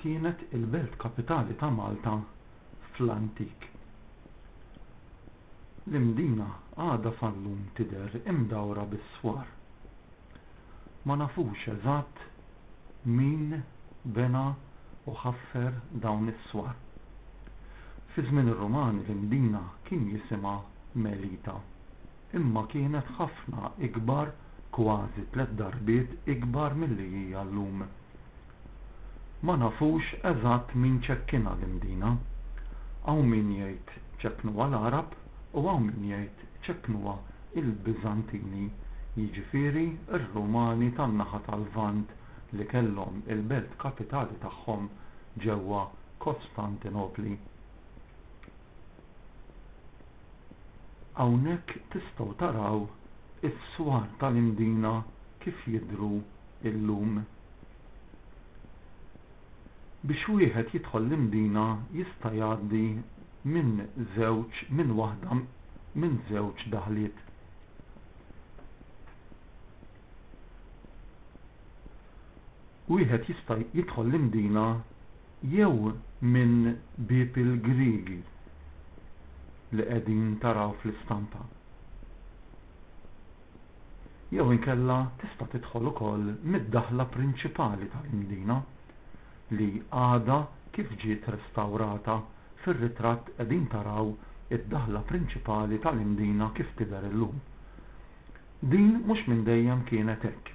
kienet il-belt kapitali ta' Malta fl-antik. L-imdina għadha sal-lum tidher imdawra bis-swar. Ma nafux eżatt min bena u ħaffer dawn is-swar. Fi żmien ir-Rumani l-imdina kien jisimha Melita, imma kienet ħafna ikbar, kważi 3 darbiet ikbar milli hija llum. Ma nafux eżatt min ċekkina l-imdina. Hawn min jgħid ċekknuha l-Arab u hawn min jgħid ċekknuha il-Biżantini, jiġifieri r-Rumani tan-naħa tal-Lvant li kellhom il-belt kapitali tagħhom ġewwa Kostantinopli. Hawnhekk tistgħu taraw is-swar tal-imdina kif jidhru llum. Biex wieħed jidħol l-imdina jista' jgħaddi minn żewġ daħliet. Wieħed jista' jidħol l-imdina jew minn bieb il-Griegi li qegħdin taraw fl-istampa. Jew inkella tista' tidħol ukoll mid-daħla prinċipali tal-imdina li għadha kif ġiet restawrata fir-ritratt qegħdin taraw id-daħla prinċipali tal-imdina kif tidher illum. Din mhux minn dejjem kienet hekk.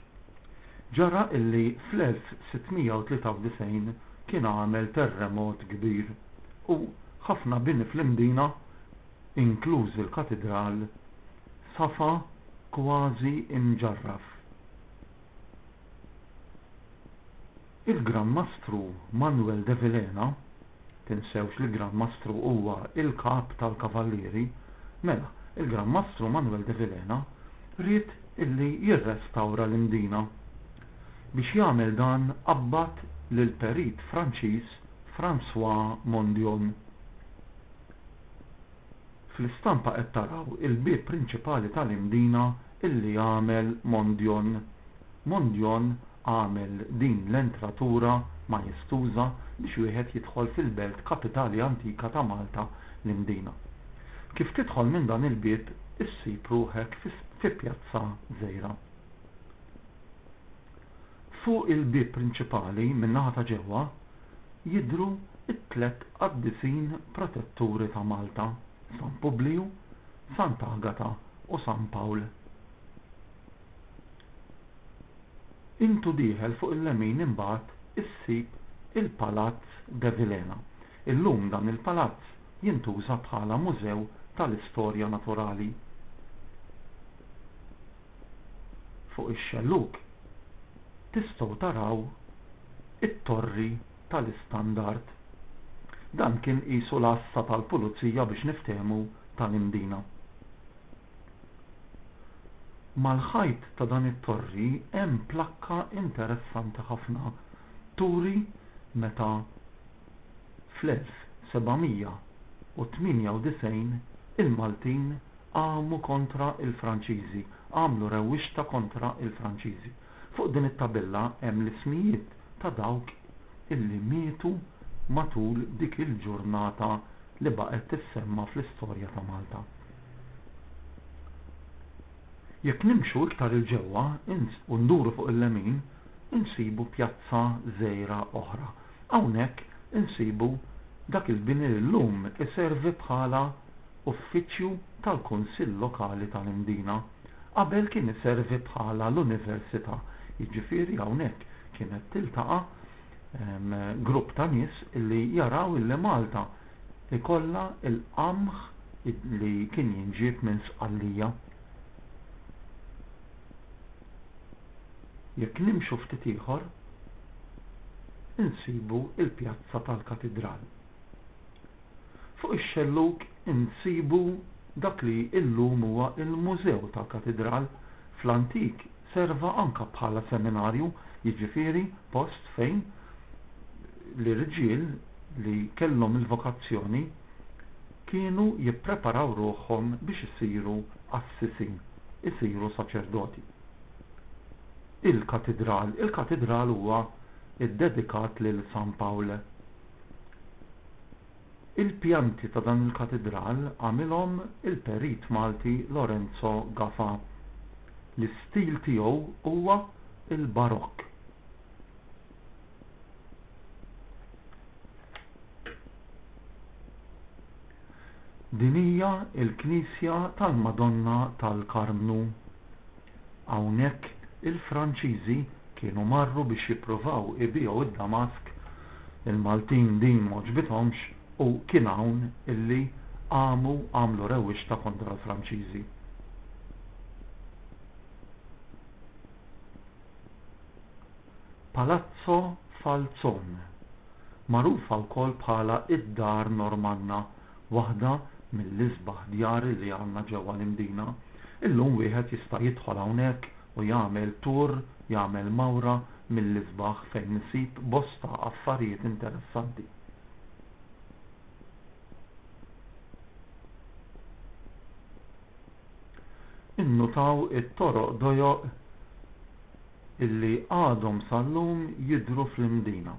Ġara illi fl-1693 kien għamel terremot kbir u ħafna bini fl-imdina, inkluż il-katedral, safa kważi imġarraf. Il-Gran Mastru Manuel de Villena, tinsewx li Gran Mastru huwa il-kap tal-kavallieri, mela il-Gran Mastru Manuel de Villena ried illi jirrestawra l-imdina. Biex jagħmel dan qabbat lill-perit Franċiż François Mondion. Fl-istampa qed taraw il-bieb prinċipali tal-imdina illi għamel Mondion. Mondion għamel din l-entratura majestuża biex wieħed jidħol fil-belt kapitali antika ta' Malta l-imdina. Kif tidħol minn dan il-bieb issib ruħek fi pjazza żgħira. Fuq il-bieb prinċipali min-naħa ta' ġewwa jidhru t-tlet qaddisin protetturi ta' Malta, San Publiu, Sant'Agata u San Pawl. Intu dieħel fuq il-lemin imbagħad issib il-Palazz de Villena. Illum dan il-palazz jintuża bħala mużew tal-istorja naturali. Fuq ix-xelluk tistgħu taraw it-torri tal-istandard. Dan kien qisu l-assa tal-pulizija biex niftehmu tal-imdina. Mal-ħajt ta' dan it-torri hemm plakka interessanti ħafna. Turi meta fl-1798 il-Maltin għamu kontra il-Franċiżi, għamlu rewwixta kontra il-Franċiżi. Fuq din it-tabella hemm l-ismijiet ta' dawk illi mietu matul dik il-ġurnata li baqgħet tissemma fl-istorja ta' Malta. Jekk nimxu iktar il-ġewwa u nduru fuq il-lemin, insibu pjazza żgħira oħra. Hawnhekk insibu dak il-bini li llum iservi bħala uffiċċju tal-Kunsill Lokali tal-Imdina. Qabel kien iservi bħala l-Università, jiġifieri hawnhekk kienet tiltaqa' grupp ta' nies li jaraw illi Malta ikollha il-qamħ li kien jinġieb minn Sqallija. Jekk nimxu ftit ieħor, insibu il-pjazza tal-Katedral. Fuq ix-xelluk insibu dak li llum huwa il-Mużew tal-Katedral. Fl-antik serva anke bħala seminarju, jiġifieri post fejn l-irġiel li kellhom il-vokazzjoni kienu jippreparaw ruħhom biex isiru assisin, isiru saċerdoti. Il-katedral huwa iddedikat lil San Paolo. Il-pjanti ta' dan il-katedral għamilhom il-perit Malti Lorenzo Gaffa. L-istil tiegħu huwa il-barokk. Din hija l-Knisja tal-Madonna tal-Karmnu. Hawnhekk il-Franċiżi kienu marru biex jippruvaw ibiegħu id-Damask, il-Maltin din m'għoġbithomx u kien hawn illi għamlu rewwixta kontra l-Franċiżi. Palazzo Falzone, magħrufa wkoll bħala id-dar Normanna, waħda mill-isbaħ djar li għandna ġewwa l-Imdina. Illum wieħed jista' jidħol hawnhekk u jagħmel tur, jagħmel mawra mill-isbaħ fejn isib bosta affarijiet interessanti. Innutaw it-toroq dojoq illi għadhom sal-lum jidhru fl-Imdina.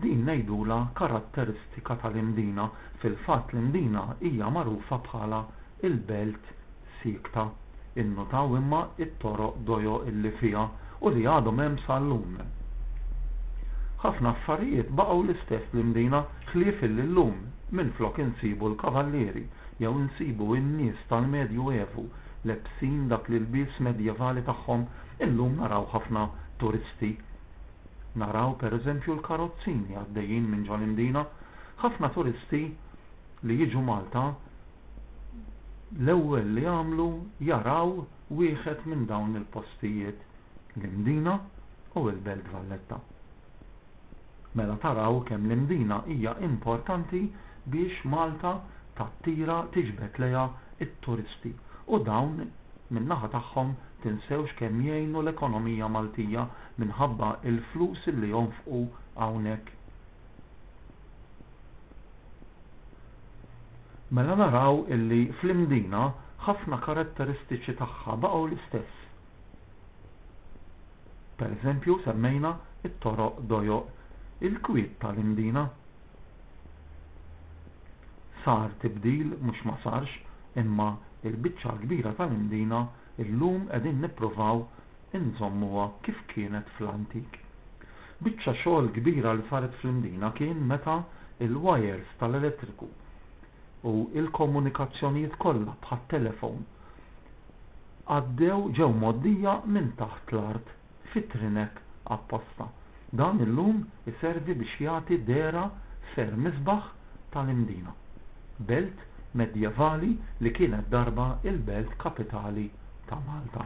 Din ngħidula karatteristika tal-Imdina, fil-fatt l-Imdina hija magħrufa bħala il-Belt Sikta. Innutaw imma it-toroq dojoq illi fiha u li għadhom hemm sal-lum. Ħafna affarijiet baqgħu l-istess fl-Imdina ħlief illum minflok insibu l-kavallieri jew insibu n-nies tal-Medju Evu lebsin dak l-ilbies medjevali tagħhom. Illum naraw ħafna turisti. Naraw pereżempju l-karozzini għaddejjin minn ġol Imdina. Ħafna turisti li jiġu Malta l-ewwel li jagħmlu jaraw wieħed minn dawn il-postijiet, l-Imdina u l-Belt Valletta. Mela taraw kemm l-Imdina hija importanti biex Malta tattira tiġbed lejha it-turisti u dawn min-naħa tagħhom tinsewx kemm jgħinu l-ekonomija Maltija minħabba il-flus li jonfqu hawnhekk. Mela naraw illi fl-Imdina ħafna karatteristiċi tagħha baqgħu l-istess. Pereżempju semmejna it-toroq dojoq, il-kwiet tal-Imdina. Sar tibdil mhux ma sarx, imma il-biċċa kbira tal-Imdina illum qegħdin nippruvaw inżommuha kif kienet fl-antik. Biċċa xogħol kbira li saret fl-Imdina kien meta il-wires tal-elettriku u il-komunikazzjonijiet kollha bħat-telefon għaddew ġew moddija minn taħt l-art fit-trinek apposta. Dan illum iservi biex jagħti dera ser misbaħ tal-Imdina, belt medjevali li kienet darba il-belt kapitali ta' Malta.